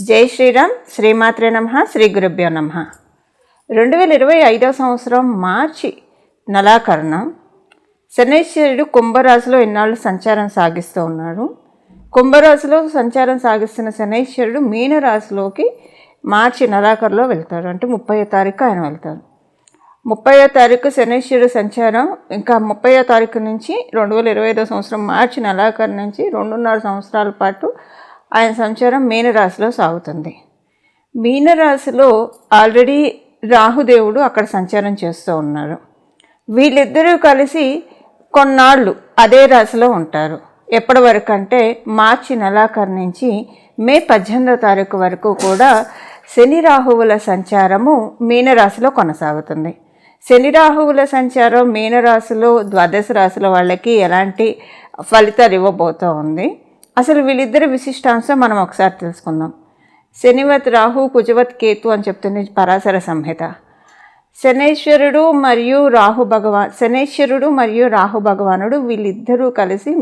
జై శ్రీరామ్. శ్రీమాత్రే నమః. శ్రీ గురుభ్యో నమః. 2025 సంవత్సరం మార్చి నెలాఖరున శనైశ్వరుడు కుంభరాశిలో ఇన్నాళ్ళు సంచారం సాగిస్తూ ఉన్నాడు. కుంభరాశిలో సంచారం సాగిస్తున్న శనైశ్వరుడు మీనరాశిలోకి మార్చి నెలాఖరులో వెళ్తాడు. అంటే 30వ తారీఖు ఆయన వెళ్తారు. 30వ తారీఖు శనైశ్వరుడు సంచారం. ఇంకా 30వ తారీఖు నుంచి 2025 సంవత్సరం మార్చి నెలాఖరు నుంచి 2.5 సంవత్సరాల పాటు ఆయన సంచారం మీనరాశిలో సాగుతుంది. మీనరాశిలో ఆల్రెడీ రాహుదేవుడు అక్కడ సంచారం చేస్తూ ఉన్నారు. వీళ్ళిద్దరూ కలిసి కొన్నాళ్ళు అదే రాశిలో ఉంటారు. ఎప్పటి వరకు అంటే మార్చి నెలాఖరు నుంచి మే 18వ తారీఖు వరకు కూడా శని రాహువుల సంచారము మీనరాశిలో కొనసాగుతుంది. శని రాహువుల సంచారం మీనరాశిలో ద్వాదశ రాశుల వాళ్ళకి ఎలాంటి ఫలితాలు ఇవ్వబోతూ ఉంది, అసలు వీళ్ళిద్దరి విశిష్టాంశం మనం ఒకసారి తెలుసుకుందాం. శనివత్ రాహు కుజవత్ కేతు అని చెప్తుంది పరాశర సంహిత. శనైశ్వరుడు మరియు రాహు భగవానుడు వీళ్ళిద్దరూ కలిసి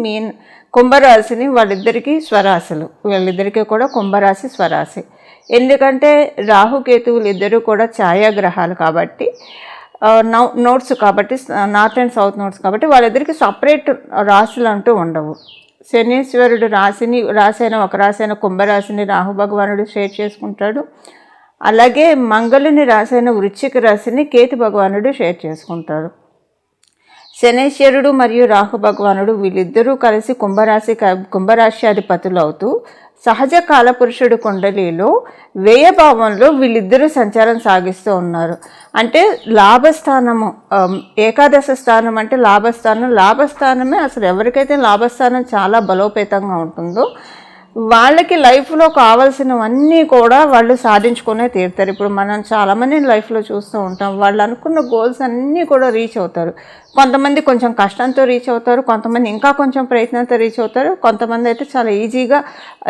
కుంభరాశిని, వాళ్ళిద్దరికీ స్వరాశులు, వీళ్ళిద్దరికీ కూడా కుంభరాశి స్వరాశి. ఎందుకంటే రాహుకేతువులు ఇద్దరు కూడా ఛాయాగ్రహాలు కాబట్టి, నోట్స్ కాబట్టి, నార్త్ అండ్ సౌత్ నోట్స్ కాబట్టి వాళ్ళిద్దరికి సపరేట్ రాశులు అంటూ ఉండవు. శనీశ్వరుడు ఒక రాశైన కుంభరాశిని రాహు భగవానుడు షేర్ చేసుకుంటాడు. అలాగే మంగళుని రాశైన వృశ్చిక రాశిని కేతు భగవానుడు షేర్ చేసుకుంటాడు. శనైశ్వరుడు మరియు రాహు భగవానుడు వీళ్ళిద్దరూ కలిసి కుంభరాశి అధిపతులు అవుతూ సహజ కాలపురుషుడు కుండలిలో వ్యయభావంలో వీళ్ళిద్దరూ సంచారం సాగిస్తూ ఉన్నారు. అంటే లాభస్థానము, ఏకాదశ స్థానం అంటే లాభస్థానమే అసలు ఎవరికైతే లాభస్థానం చాలా బలోపేతంగా ఉంటుందో వాళ్ళకి లైఫ్లో కావాల్సినవన్నీ కూడా వాళ్ళు సాధించుకునే తీరుతారు. ఇప్పుడు మనం చాలామంది లైఫ్లో చూస్తూ ఉంటాం, వాళ్ళు అనుకున్న గోల్స్ అన్నీ కూడా రీచ్ అవుతారు. కొంతమంది కొంచెం కష్టంతో రీచ్ అవుతారు, కొంతమంది ఇంకా కొంచెం ప్రయత్నంతో రీచ్ అవుతారు, కొంతమంది అయితే చాలా ఈజీగా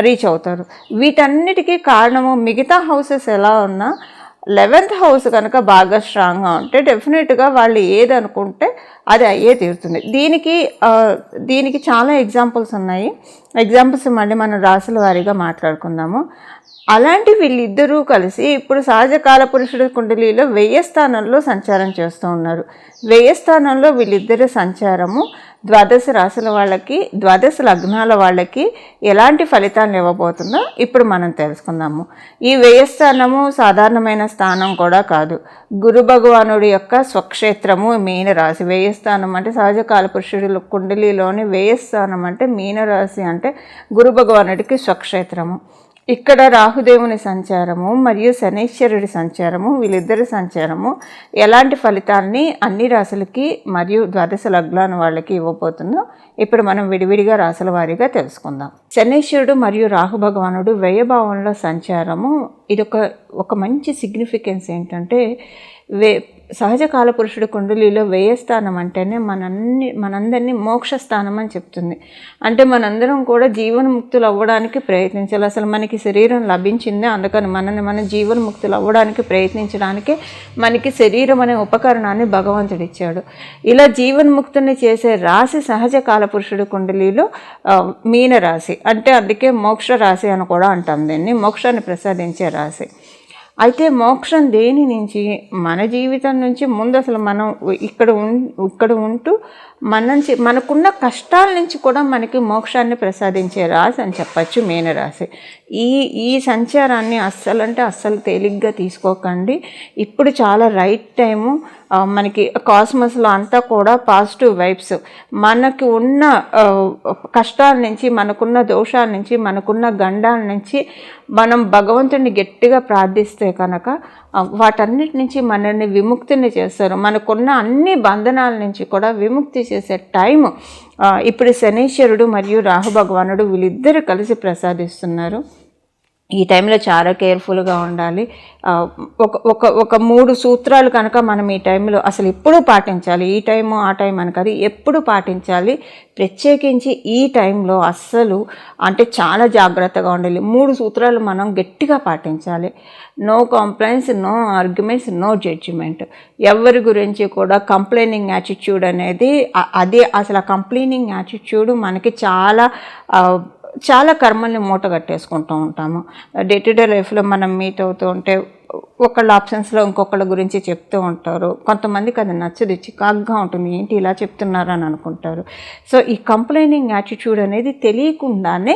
రీచ్ అవుతారు. వీటన్నిటికీ కారణము మిగతా హౌసెస్ ఎలా ఉన్నా 11th హౌస్ కనుక బాగా స్ట్రాంగ్గా ఉంటే డెఫినెట్గా వాళ్ళు ఏది అనుకుంటే అది అయ్యే తీరుతుంది. దీనికి చాలా ఎగ్జాంపుల్స్ ఉన్నాయి. ఎగ్జాంపుల్స్ మళ్ళీ మనం రాశుల వారీగా మాట్లాడుకుందాము. అలాంటి వీళ్ళిద్దరూ కలిసి ఇప్పుడు సహజ కాలపురుషుడు కుండలిలో 10వ స్థానంలో సంచారం చేస్తూ ఉన్నారు. 10వ స్థానంలో వీళ్ళిద్దరి సంచారము ద్వాదశ రాశుల వాళ్ళకి, ద్వాదశ లగ్నాల వాళ్ళకి ఎలాంటి ఫలితాలను ఇవ్వబోతుందో ఇప్పుడు మనం తెలుసుకుందాము. ఈ 10వ స్థానము సాధారణమైన స్థానం కూడా కాదు. గురు భగవానుడి యొక్క స్వక్షేత్రము మీనరాశి. 10వ స్థానం అంటే సహజ కాలపురుషుడు కుండలిలోని 10వ స్థానం అంటే మీనరాశి, అంటే గురు భగవానుడికి స్వక్షేత్రము. ఇక్కడ రాహుదేవుని సంచారము మరియు శనైశ్వరుడి సంచారము, వీళ్ళిద్దరి సంచారము ఎలాంటి ఫలితాన్ని అన్ని రాశులకి మరియు ద్వాదశ లగ్నాల వాళ్ళకి ఇవ్వబోతుందో ఇప్పుడు మనం విడివిడిగా రాశుల వారీగా తెలుసుకుందాం. శనైశ్వరుడు మరియు రాహు భగవానుడు వ్యయభావంలో సంచారము, ఇది ఒక మంచి సిగ్నిఫికెన్స్ ఏంటంటే, సహజ కాలపురుషుడు కుండలిలో 10వ స్థానం అంటేనే మనందరినీ మోక్ష స్థానం అని చెప్తుంది. అంటే మనందరం కూడా జీవన్ముక్తులు అవ్వడానికి ప్రయత్నించాలి. అసలు మనకి శరీరం లభించిందే అందుకని మన జీవన్ముక్తులు అవ్వడానికి ప్రయత్నించడానికే మనకి శరీరం అనే ఉపకరణాన్ని భగవంతుడు ఇచ్చాడు. ఇలా జీవన్ముక్తుని చేసే రాశి సహజ కాలపురుషుడు కుండలిలో మీనరాశి. అంటే అందుకే మోక్ష రాశి అని కూడా అంటాం దీన్ని, మోక్షాన్ని ప్రసాదించే రాశి. అయితే మోక్షం దేని నుంచి? మన జీవితం నుంచి ముందు అసలు మనం ఇక్కడ ఉంటూ మనకున్న కష్టాల నుంచి కూడా మనకి మోక్షాన్ని ప్రసాదించే రాశి అని చెప్పచ్చు మీనరాశి. ఈ సంచారాన్ని అస్సలు తేలిగ్గా తీసుకోకండి. ఇప్పుడు చాలా రైట్ టైము. మనకి కాస్మస్లో అంతా కూడా పాజిటివ్ వైబ్స్. మనకి ఉన్న కష్టాల నుంచి, మనకున్న దోషాల నుంచి, మనకున్న గండాల నుంచి మనం భగవంతుడిని గట్టిగా ప్రార్థిస్తే కనుక వాటన్నిటి నుంచి మనల్ని విముక్తిని చేస్తారు. మనకున్న అన్ని బంధనాల నుంచి కూడా విముక్తి చేసే టైము ఇప్పుడు శనైశ్వరుడు మరియు రాహు భగవానుడు వీళ్ళిద్దరూ కలిసి ప్రసాదిస్తున్నారు. ఈ టైంలో చాలా కేర్ఫుల్గా ఉండాలి. ఒక 3 సూత్రాలు కనుక మనం ఈ టైంలో అసలు ఎప్పుడూ పాటించాలి. ఈ టైము ఆ టైం అని కాదు, ఎప్పుడు పాటించాలి. ప్రత్యేకించి ఈ టైంలో అస్సలు అంటే చాలా జాగ్రత్తగా ఉండాలి. 3 సూత్రాలు మనం గట్టిగా పాటించాలి. No complaints, no arguments, no judgement. ఎవరి గురించి కూడా కంప్లైనింగ్ యాటిట్యూడ్ అనేది, అదే అసలు ఆ కంప్లైనింగ్ యాటిట్యూడ్ మనకి చాలా చాలా కర్మల్ని మూట కట్టేసుకుంటూ ఉంటాము. డే టు డే లైఫ్లో మనం మీట్ అవుతూ ఉంటే ఒకళ్ళ ఆప్షన్స్లో ఇంకొకళ్ళ గురించి చెప్తూ ఉంటారు. కొంతమందికి అది నచ్చదు, చికాగ్గా ఉంటుంది, ఏంటి ఇలా చెప్తున్నారు అని అనుకుంటారు. సో ఈ కంప్లైనింగ్ యాటిట్యూడ్ అనేది తెలియకుండానే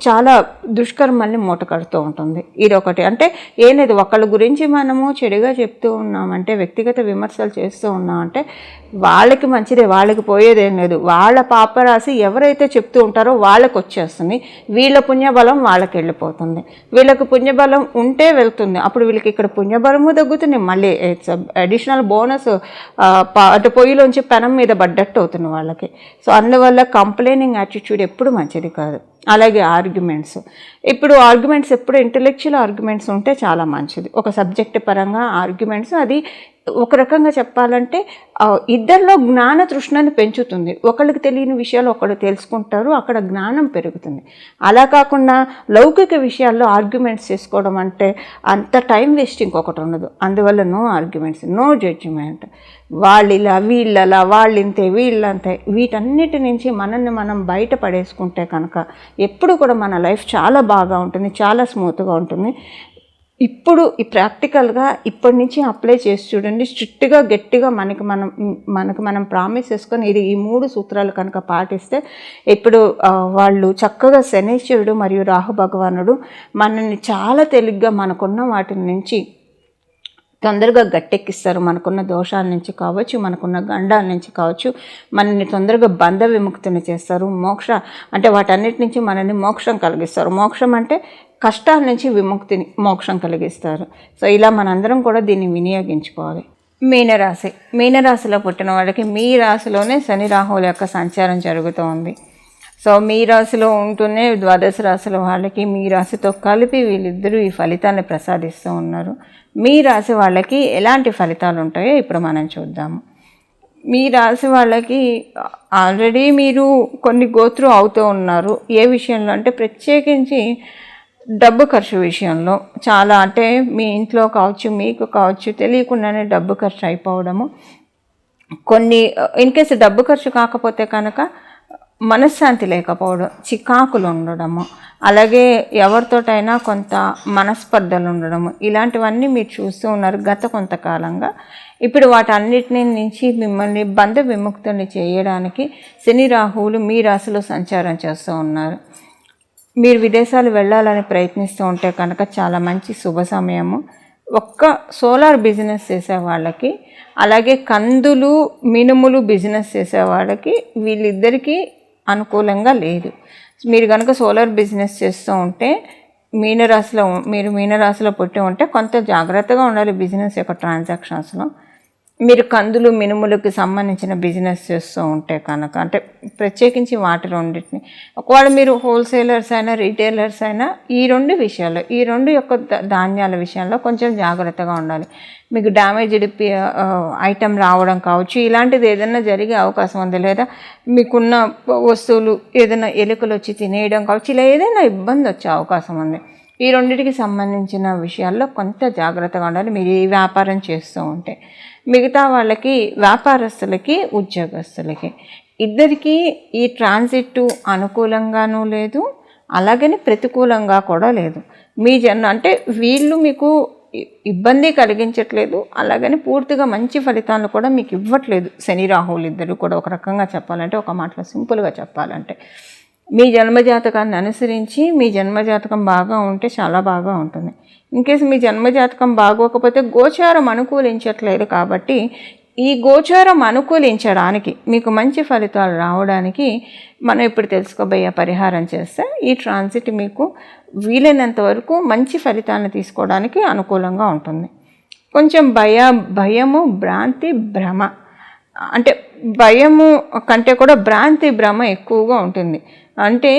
చాలా దుష్కర్మల్ని మూట కడుతూ ఉంటుంది. ఇది ఒకటి. అంటే ఏం లేదు, ఒకళ్ళ గురించి మనము చెడుగా చెప్తూ ఉన్నామంటే, వ్యక్తిగత విమర్శలు చేస్తూ ఉన్నామంటే వాళ్ళకి మంచిదే, వాళ్ళకి పోయేదేం లేదు. వాళ్ళ పాపరాశి ఎవరైతే చెప్తూ ఉంటారో వాళ్ళకి వచ్చేస్తుంది, వీళ్ళ పుణ్యబలం వాళ్ళకి వెళ్ళిపోతుంది. వీళ్ళకి పుణ్యబలం ఉంటే వెళ్తుంది, అప్పుడు వీళ్ళకి ఇక్కడ పుణ్యబలము తగ్గుతుంది, మళ్ళీ ఇట్స్ అడిషనల్ బోనస్ అటు పొయ్యిలోంచి పెనం మీద పడ్డట్టు అవుతుంది వాళ్ళకి. సో అందువల్ల కంప్లైనింగ్ యాటిట్యూడ్ ఎప్పుడు మంచిది కాదు. అలాగే ఆర్గ్యుమెంట్స్. ఇప్పుడు ఆర్గ్యుమెంట్స్ ఎప్పుడు ఇంటెలెక్చువల్ ఆర్గ్యుమెంట్స్ ఉంటే చాలా మంచిది. ఒక సబ్జెక్ట్ పరంగా ఆర్గ్యుమెంట్స్, అది ఒక రకంగా చెప్పాలంటే ఇద్దరిలో జ్ఞాన తృష్ణని పెంచుతుంది. ఒకళ్ళకి తెలియని విషయాలు ఒకళ్ళు తెలుసుకుంటారు, అక్కడ జ్ఞానం పెరుగుతుంది. అలా కాకుండా లౌకిక విషయాల్లో ఆర్గ్యుమెంట్స్ చేసుకోవడం అంటే అంత టైం వేస్ట్ ఇంకొకటి ఉండదు. అందువల్ల నో ఆర్గ్యుమెంట్స్, నో జడ్జిమెంట్. వాళ్ళిలా వీళ్ళలా, వాళ్ళింతే వీళ్ళంతే, వీటన్నిటి నుంచి మనల్ని మనం బయట పడేసుకుంటే కనుక ఎప్పుడు కూడా మన లైఫ్ చాలా బాగా ఉంటుంది, చాలా స్మూత్గా ఉంటుంది. ఇప్పుడు ఈ ప్రాక్టికల్గా ఇప్పటి నుంచి అప్లై చేసి చూడండి. స్ట్రిక్ట్గా గట్టిగా మనకు మనం ప్రామిస్ చేసుకొని ఈ 3 సూత్రాలు కనుక పాటిస్తే ఇప్పుడు వాళ్ళు చక్కగా శనీశ్వరుడు మరియు రాహు భగవానుడు మనల్ని చాలా తేలిగ్గా మనకున్న వాటి నుంచి తొందరగా గట్టెక్కిస్తారు. మనకున్న దోషాల నుంచి కావచ్చు, మనకున్న గండాల నుంచి కావచ్చు, మనల్ని తొందరగా బంధ విముక్తిని చేస్తారు. అంటే వాటన్నిటి నుంచి మనల్ని మోక్షం కలిగిస్తారు. మోక్షం అంటే కష్టాల నుంచి విముక్తిని, మోక్షం కలిగిస్తారు. సో ఇలా మనందరం కూడా దీన్ని వినియోగించుకోవాలి. మీనరాశిలో పుట్టిన వాళ్ళకి మీ రాశిలోనే శని రాహువుల యొక్క సంచారం జరుగుతూ ఉంది. సో మీ రాశిలో ఉంటూనే ద్వాదశ రాశుల వాళ్ళకి మీ రాశితో కలిపి వీళ్ళిద్దరూ ఈ ఫలితాన్ని ప్రసాదిస్తూ ఉన్నారు. మీ రాశి వాళ్ళకి ఎలాంటి ఫలితాలు ఉంటాయో ఇప్పుడు మనం చూద్దాము. మీ రాశి వాళ్ళకి ఆల్రెడీ మీరు కొన్ని గోత్రు అవుతూ ఉన్నారు. ఏ విషయంలో అంటే ప్రత్యేకించి డబ్బు ఖర్చు విషయంలో చాలా, అంటే మీ ఇంట్లో కావచ్చు, మీకు కావచ్చు, తెలియకుండానే డబ్బు ఖర్చు అయిపోవడము. కొన్ని ఇన్కేస్ డబ్బు ఖర్చు కాకపోతే కనుక మనశ్శాంతి లేకపోవడం, చికాకులు ఉండడము, అలాగే ఎవరితోటైనా కొంత మనస్పర్ధలు ఉండడము, ఇలాంటివన్నీ మీరు చూస్తూ ఉన్నారు గత కొంతకాలంగా. ఇప్పుడు వాటన్నిటిని నుంచి మిమ్మల్ని బంధ విముక్తుల్ని చేయడానికి శని రాహువులు మీ రాశిలో సంచారం చేస్తూ ఉన్నారు. మీరు విదేశాలు వెళ్ళాలని ప్రయత్నిస్తూ ఉంటే కనుక చాలా మంచి శుభ సమయము. సోలార్ బిజినెస్ చేసే వాళ్ళకి, అలాగే కందులు మినుములు బిజినెస్ చేసే వాళ్ళకి వీళ్ళిద్దరికీ అనుకూలంగా లేదు. మీరు కనుక సోలార్ బిజినెస్ చేస్తూ ఉంటే మీరు మీనరాశిలో పుట్టి ఉంటే కొంత జాగ్రత్తగా ఉండాలి బిజినెస్ యొక్క ట్రాన్సాక్షన్స్లో. మీరు కందులు మినుములకు సంబంధించిన బిజినెస్ చేస్తూ ఉంటే కనుక, అంటే ప్రత్యేకించి వాటి రెండింటిని, ఒకవేళ మీరు హోల్సేలర్స్ అయినా రీటైలర్స్ అయినా ఈ రెండు యొక్క ధాన్యాల విషయంలో కొంచెం జాగ్రత్తగా ఉండాలి. మీకు డ్యామేజ్డ్ ఐటెం రావడం కావచ్చు, ఇలాంటిది ఏదైనా జరిగే అవకాశం ఉంది. లేదా మీకున్న వస్తువులు ఏదైనా ఎలుకలు వచ్చి తినేయడం కావచ్చు, ఇలా ఏదైనా ఇబ్బంది వచ్చే అవకాశం ఉంది. ఈ రెండింటికి సంబంధించిన విషయాల్లో కొంత జాగ్రత్తగా ఉండాలి మీరు ఈ వ్యాపారం చేస్తూ ఉంటే. మిగతా వాళ్ళకి, వ్యాపారస్తులకి, ఉద్యోగస్తులకి ఇద్దరికీ ఈ ట్రాన్సిట్ అనుకూలంగానూ లేదు, అలాగని ప్రతికూలంగా కూడా లేదు. మీ అంటే వీళ్ళు మీకు ఇబ్బంది కలిగించట్లేదు, అలాగని పూర్తిగా మంచి ఫలితాలను కూడా మీకు ఇవ్వట్లేదు. శని రాహువులు ఇద్దరు కూడా ఒక రకంగా చెప్పాలంటే, ఒక మాటలో సింపుల్గా చెప్పాలంటే, మీ జన్మజాతకాన్ని అనుసరించి మీ జన్మజాతకం బాగా ఉంటే చాలా బాగా ఉంటుంది. ఇన్కేస్ మీ జన్మజాతకం బాగోకపోతే గోచారం అనుకూలించట్లేదు. కాబట్టి ఈ గోచారం అనుకూలించడానికి, మీకు మంచి ఫలితాలు రావడానికి మనం ఇప్పుడు తెలుసుకోబోయే పరిహారం చేస్తే ఈ ట్రాన్సిట్ మీకు వీలైనంత వరకు మంచి ఫలితాలను తీసుకోవడానికి అనుకూలంగా ఉంటుంది. కొంచెం భయము, భ్రాంతి, భ్రమ, అంటే భయము కంటే కూడా భ్రాంతి, భ్రమ ఎక్కువగా ఉంటుంది. అంటే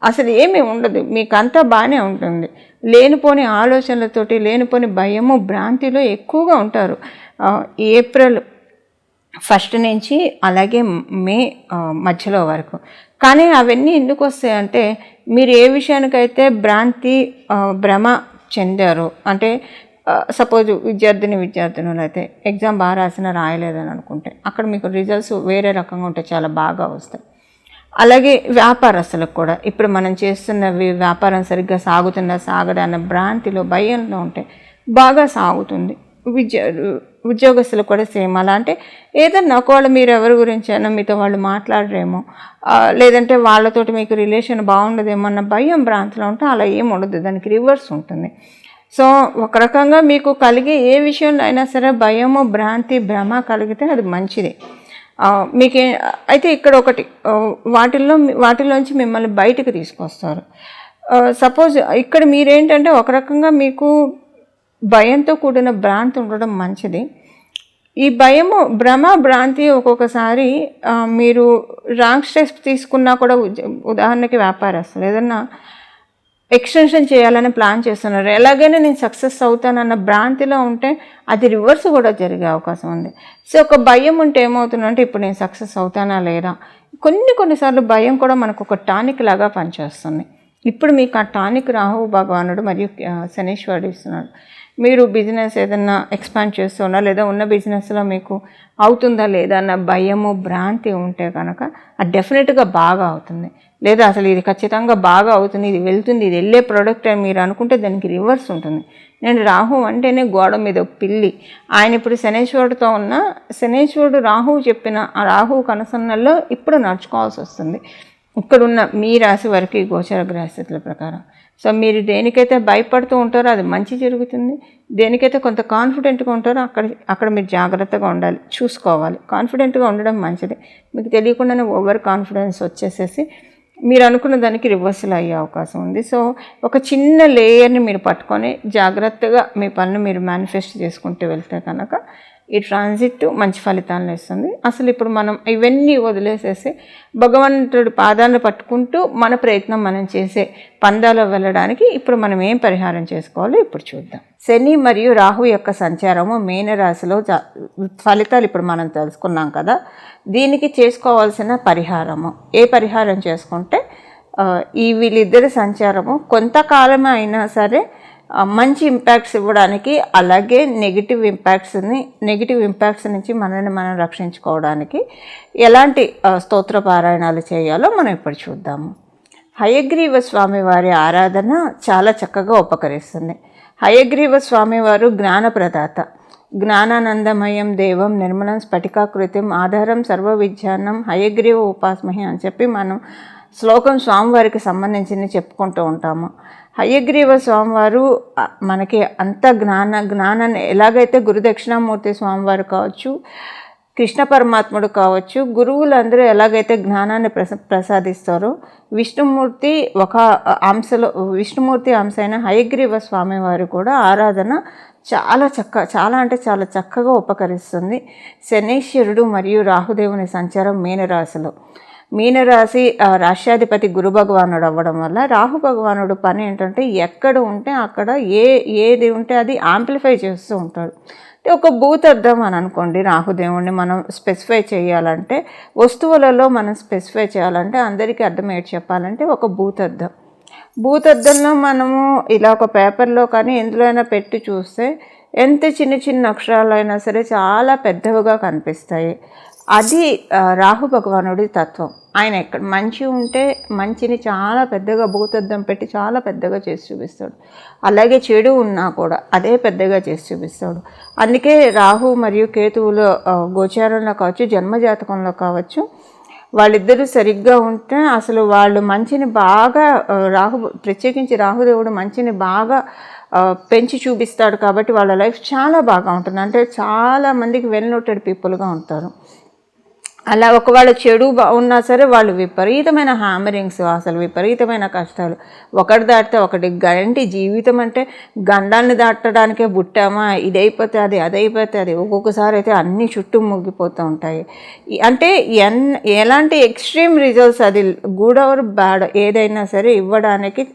అసలు ఏమీ ఉండదు, మీకు అంతా బాగానే ఉంటుంది. లేనిపోని ఆలోచనలతోటి, లేనిపోని భయము, భ్రాంతిలో ఎక్కువగా ఉంటారు ఏప్రిల్ 1 నుంచి అలాగే మే మధ్యలో వరకు. కానీ అవన్నీ ఎందుకు వస్తాయంటే, మీరు ఏ విషయానికైతే భ్రాంతి, భ్రమ చెందారో, అంటే సపోజ్ విద్యార్థినులు అయితే ఎగ్జామ్ బాగా రాసినా రాయలేదని అనుకుంటే అక్కడ మీకు రిజల్ట్స్ వేరే రకంగా ఉంటే చాలా బాగా వస్తాయి. అలాగే వ్యాపారస్తులకు కూడా ఇప్పుడు మనం చేస్తున్నవి వ్యాపారం సరిగ్గా సాగదన్న భ్రాంతిలో భయంలో ఉంటే బాగా సాగుతుంది. ఉద్యోగస్తులు కూడా సేమ్ అలా. అంటే ఏదన్నా ఒకవేళ మీరు ఎవరి గురించి అయినా మీతో వాళ్ళు మాట్లాడరేమో, లేదంటే వాళ్ళతోటి మీకు రిలేషన్ బాగుండదేమో అన్న భయం భ్రాంతిలో ఉంటే అలా ఏం ఉండదు, దానికి రివర్స్ ఉంటుంది. సో ఒక రకంగా మీకు కలిగే ఏ విషయంలో అయినా సరే భయము భ్రాంతి భ్రమ కలిగితే అది మంచిది. మీకే అయితే ఇక్కడ ఒకటి వాటిల్లోంచి మిమ్మల్ని బయటకు తీసుకొస్తారు. సపోజ్ ఇక్కడ మీరేంటంటే ఒక రకంగా మీకు భయంతో కూడిన భ్రాంతి ఉండడం మంచిది. ఈ భయము భ్రమ భ్రాంతి ఒక్కొక్కసారి మీరు రాంగ్ స్టెప్స్ తీసుకున్నా కూడా, ఉదాహరణకి వ్యాపారస్తులు ఏదన్నా ఎక్స్టెన్షన్ చేయాలని ప్లాన్ చేస్తున్నారు, ఎలాగైనా నేను సక్సెస్ అవుతానన్న భ్రాంతిలో ఉంటే అది రివర్స్ కూడా జరిగే అవకాశం ఉంది. సో ఒక భయం ఉంటే ఏమవుతుందంటే ఇప్పుడు నేను సక్సెస్ అవుతానా లేదా, కొన్నిసార్లు భయం కూడా మనకు ఒక టానిక్ లాగా పనిచేస్తుంది. ఇప్పుడు మీకు ఆ టానిక్ రాహు భగవానుడు మరియు శనీశ్వరుడు ఇస్తున్నాడు. మీరు బిజినెస్ ఏదన్నా ఎక్స్పాండ్ చేస్తున్నా లేదా ఉన్న బిజినెస్లో మీకు అవుతుందా లేదా అన్న భయము భ్రాంతి ఉంటే కనుక అది డెఫినెట్గా బాగా అవుతుంది. లేదా అసలు ఇది ఖచ్చితంగా బాగా అవుతుంది, ఇది వెళ్తుంది, ఇది వెళ్ళే ప్రోడక్ట్ అని మీరు అనుకుంటే దానికి రివర్స్ ఉంటుంది. నేను రాహు అంటేనే గోడ మీద పిల్లి. ఆయన ఇప్పుడు శనేశ్వరుడితో ఉన్న శనేశ్వరుడు రాహువు చెప్పిన ఆ రాహువు కనుసన్నల్లో ఇప్పుడు నడుచుకోవాల్సి వస్తుంది. ఇక్కడున్న మీ రాశి వరకు గోచర గ్రహస్థితుల ప్రకారం. సో మీరు దేనికైతే భయపడుతూ ఉంటారో అది మంచి జరుగుతుంది, దేనికైతే కొంత కాన్ఫిడెంట్గా ఉంటారో అక్కడ మీరు జాగ్రత్తగా ఉండాలి, చూసుకోవాలి. కాన్ఫిడెంట్గా ఉండడం మంచిది. మీకు తెలియకుండానే ఓవర్ కాన్ఫిడెన్స్ వచ్చేసేసి మీరు అనుకున్న దానికి రివర్సల్ అయ్యే అవకాశం ఉంది. సో ఒక చిన్న లేయర్ని మీరు పట్టుకొని జాగ్రత్తగా మీ పనులు మీరు మేనిఫెస్ట్ చేసుకుంటూ వెళ్తే కనుక ఈ ట్రాన్సిట్ మంచి ఫలితాలను ఇస్తుంది. అసలు ఇప్పుడు మనం ఇవన్నీ వదిలేసేసి భగవంతుడి పాదాలను పట్టుకుంటూ మన ప్రయత్నం మనం చేసే పందాలో వెళ్ళడానికి ఇప్పుడు మనం ఏం పరిహారం చేసుకోవాలో ఇప్పుడు చూద్దాం. శని మరియు రాహు యొక్క సంచారము మీనరాశిలో ఫలితాలు ఇప్పుడు మనం తెలుసుకున్నాం కదా. దీనికి చేసుకోవాల్సిన పరిహారము, ఏ పరిహారం చేసుకుంటే వీళ్ళిద్దరి సంచారము కొంతకాలమే అయినా సరే మంచి ఇంపాక్ట్స్ ఇవ్వడానికి, అలాగే నెగిటివ్ ఇంపాక్ట్స్ నుంచి మనల్ని మనం రక్షించుకోవడానికి ఎలాంటి స్తోత్ర పారాయణాలు చేయాలో మనం ఇప్పుడు చూద్దాము. హయగ్రీవ స్వామివారి ఆరాధన చాలా చక్కగా ఉపకరిస్తుంది. హయగ్రీవ స్వామివారు జ్ఞానప్రదాత. జ్ఞానానందమయం దేవం నిర్మలం స్ఫటికాకృతిం ఆధారం సర్వ విజ్ఞానం హయగ్రీవ ఉపాస్మహి అని చెప్పి మనం శ్లోకం స్వామివారికి సంబంధించి చెప్పుకుంటూ ఉంటాము. హయగ్రీవ స్వామివారు మనకి అంత జ్ఞానాన్ని ఎలాగైతే గురుదక్షిణామూర్తి స్వామివారు కావచ్చు, కృష్ణ పరమాత్ముడు కావచ్చు, గురువులందరూ ఎలాగైతే జ్ఞానాన్ని ప్రసాదిస్తారో విష్ణుమూర్తి అంశ అయిన హయగ్రీవ స్వామివారు కూడా ఆరాధన చాలా అంటే చాలా చక్కగా ఉపకరిస్తుంది. శనీశ్వరుడు మరియు రాహుదేవుని సంచారం మీనరాశి రాష్ట్రాధిపతి గురు భగవానుడు అవ్వడం వల్ల రాహు భగవానుడు పని ఏంటంటే ఎక్కడ ఉంటే అక్కడ ఏది ఉంటే అది యాంప్లిఫై చేస్తూ ఉంటాడు. అంటే ఒక భూతద్దం అని అనుకోండి, రాహుదేవుణ్ణి మనం స్పెసిఫై చేయాలంటే, వస్తువులలో మనం స్పెసిఫై చేయాలంటే అందరికీ అర్థమయ్యేది చెప్పాలంటే ఒక భూతద్దంలో మనము ఇలా ఒక పేపర్లో కానీ ఎందులో అయినా పెట్టి చూస్తే ఎంత చిన్న అక్షరాలైనా సరే చాలా పెద్దవిగా కనిపిస్తాయి. అది రాహు భగవానుడి తత్వం. ఆయన ఎక్కడ మంచి ఉంటే మంచిని చాలా పెద్దగా భూతద్దం పెట్టి చాలా పెద్దగా చేసి చూపిస్తాడు. అలాగే చెడు ఉన్నా కూడా అదే పెద్దగా చేసి చూపిస్తాడు. అందుకే రాహు మరియు కేతువులో గోచారంలో కావచ్చు, జన్మజాతకంలో కావచ్చు, వాళ్ళిద్దరూ సరిగ్గా ఉంటే అసలు వాళ్ళు మంచిని బాగా ప్రత్యేకించి రాహుదేవుడు మంచిని బాగా పెంచి చూపిస్తాడు. కాబట్టి వాళ్ళ లైఫ్ చాలా బాగా ఉంటుంది. అంటే చాలామందికి వెల్ నోటెడ్ పీపుల్గా ఉంటారు. అలా ఒకవేళ చెడు ఉన్నా సరే వాళ్ళు విపరీతమైన హ్యామరింగ్స్, అసలు విపరీతమైన కష్టాలు, ఒకటి దాటితే ఒకటి గంటి జీవితం. అంటే గండాన్ని దాటడానికే పుట్టామా, ఇదైపోతే అదైపోతే అది, ఒక్కొక్కసారి అయితే అన్నీ చుట్టూ ముగ్గిపోతూ ఉంటాయి. అంటే ఎలాంటి ఎక్స్ట్రీమ్ రిజల్ట్స్, అది గుడ్ ఆర్ బ్యాడ్ ఏదైనా సరే ఇవ్వడానికి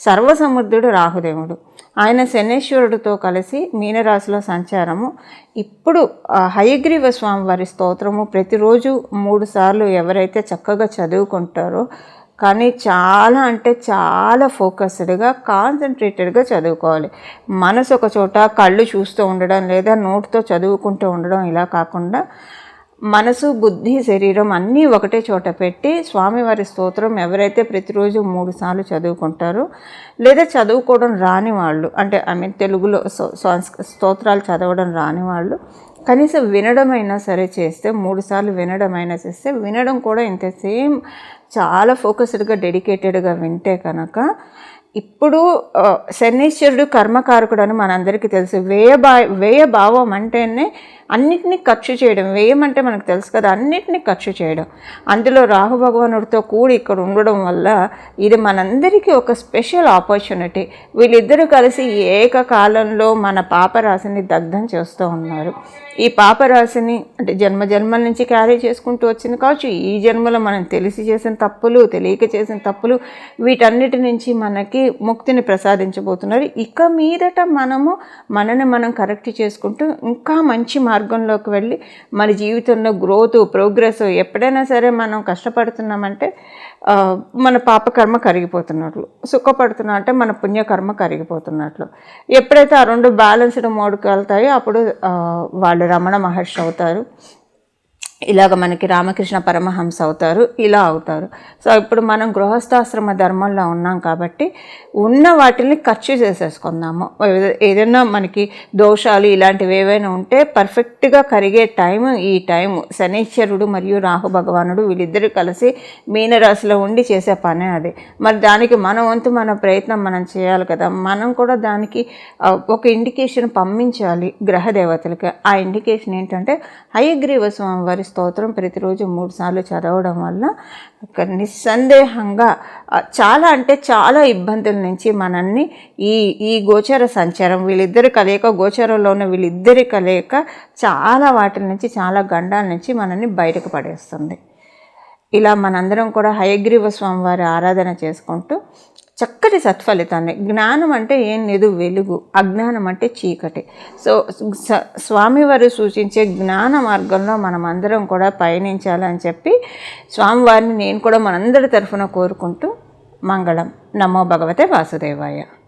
సర్వసమర్థుడు రాహుదేవుడు. ఆయన శనేశ్వరుడితో కలిసి మీనరాశిలో సంచారము. ఇప్పుడు హయగ్రీవ స్వామి వారి స్తోత్రము ప్రతిరోజు 3 సార్లు ఎవరైతే చక్కగా చదువుకుంటారో, కానీ చాలా అంటే చాలా ఫోకస్డ్గా కాన్సన్ట్రేటెడ్గా చదువుకోవాలి. మనసు ఒక చోట, కళ్ళు చూస్తూ ఉండడం లేదా నోట్తో చదువుకుంటూ ఉండడం ఇలా కాకుండా మనసు, బుద్ధి, శరీరం అన్నీ ఒకటే చోట పెట్టి స్వామివారి స్తోత్రం ఎవరైతే ప్రతిరోజు 3 సార్లు చదువుకుంటారో, లేదా చదువుకోవడం రాని వాళ్ళు, అంటే తెలుగులో స్తోత్రాలు చదవడం రాని వాళ్ళు కనీసం వినడమైనా సరే చేస్తే, 3 సార్లు వినడమైనా చేస్తే, వినడం కూడా ఇంత సేమ్ చాలా ఫోకస్డ్గా డెడికేటెడ్గా వింటే కనుక, ఇప్పుడు శనీశ్వరుడు కర్మకారకుడు అని మనందరికీ తెలుసు. వ్యయ భావం అంటేనే అన్నిటినీ ఖర్చు చేయడం. వ్యయం అంటే మనకు తెలుసు కదా, అన్నిటినీ ఖర్చు చేయడం. అందులో రాహు భగవానుడితో కూడి ఇక్కడ ఉండడం వల్ల ఇది మనందరికీ ఒక స్పెషల్ ఆపర్చునిటీ. వీళ్ళిద్దరూ కలిసి ఏకకాలంలో మన పాపరాశిని దగ్ధం చేస్తూ ఉన్నారు. ఈ పాపరాశిని అంటే జన్మల నుంచి క్యారీ చేసుకుంటూ వచ్చింది కావచ్చు. ఈ జన్మలో మనం తెలిసి చేసిన తప్పులు, తెలియక చేసిన తప్పులు, వీటన్నిటి నుంచి మనకి ముక్తిని ప్రసాదించబోతున్నారు. ఇక మీదట మనని మనం కరెక్ట్ చేసుకుంటూ ఇంకా మంచి మార్గంలోకి వెళ్ళి మన జీవితంలో గ్రోత్, ప్రోగ్రెస్, ఎప్పుడైనా సరే మనం కష్టపడుతున్నామంటే మన పాపకర్మ కరిగిపోతున్నట్లు, సుఖపడుతున్నా అంటే మన పుణ్యకర్మ కరిగిపోతున్నట్లు. ఎప్పుడైతే ఆ 2 బ్యాలెన్స్డ్ మోడ్కి వెళ్తాయో అప్పుడు వాళ్ళు రమణ మహర్షి అవుతారు, ఇలాగ మనకి రామకృష్ణ పరమహంస అవుతారు, ఇలా అవుతారు. సో ఇప్పుడు మనం గృహస్థాశ్రమ ధర్మంలో ఉన్నాం కాబట్టి ఉన్న వాటిని ఖర్చు చేసేసుకుందాము. ఏదైనా మనకి దోషాలు ఇలాంటివి ఏవైనా ఉంటే పర్ఫెక్ట్గా కరిగే ఈ టైము శనీశ్వరుడు మరియు రాహు భగవానుడు వీళ్ళిద్దరూ కలిసి మీనరాశిలో ఉండి చేసే పనే అది. మరి దానికి మన వంతు మన ప్రయత్నం మనం చేయాలి కదా. మనం కూడా దానికి ఒక ఇండికేషన్ పంపించాలి గ్రహ దేవతలకి. ఆ ఇండికేషన్ ఏంటంటే హయగ్రీవ స్వామి వారి స్తోత్రం ప్రతిరోజు 3 సార్లు చదవడం వల్ల నిస్సందేహంగా చాలా అంటే చాలా ఇబ్బందుల నుంచి మనల్ని ఈ గోచర సంచారం, వీళ్ళిద్దరి కలయిక, గోచరంలో ఉన్న వీళ్ళిద్దరి కలయిక చాలా వాటి నుంచి, చాలా గండాల నుంచి మనల్ని బయటకు పడేస్తుంది. ఇలా మనందరం కూడా హయగ్రీవ స్వామి వారి ఆరాధన చేసుకుంటూ చక్కటి సత్ఫలితాన్ని, జ్ఞానం అంటే ఏం లేదు వెలుగు, అజ్ఞానం అంటే చీకటి. సో స్వామివారు సూచించే జ్ఞాన మార్గంలో మనం అందరం కూడా పయనించాలని చెప్పి స్వామివారిని నేను కూడా మనందరి తరఫున కోరుకుంటూ మంగళం. నమో భగవతే వాసుదేవాయ.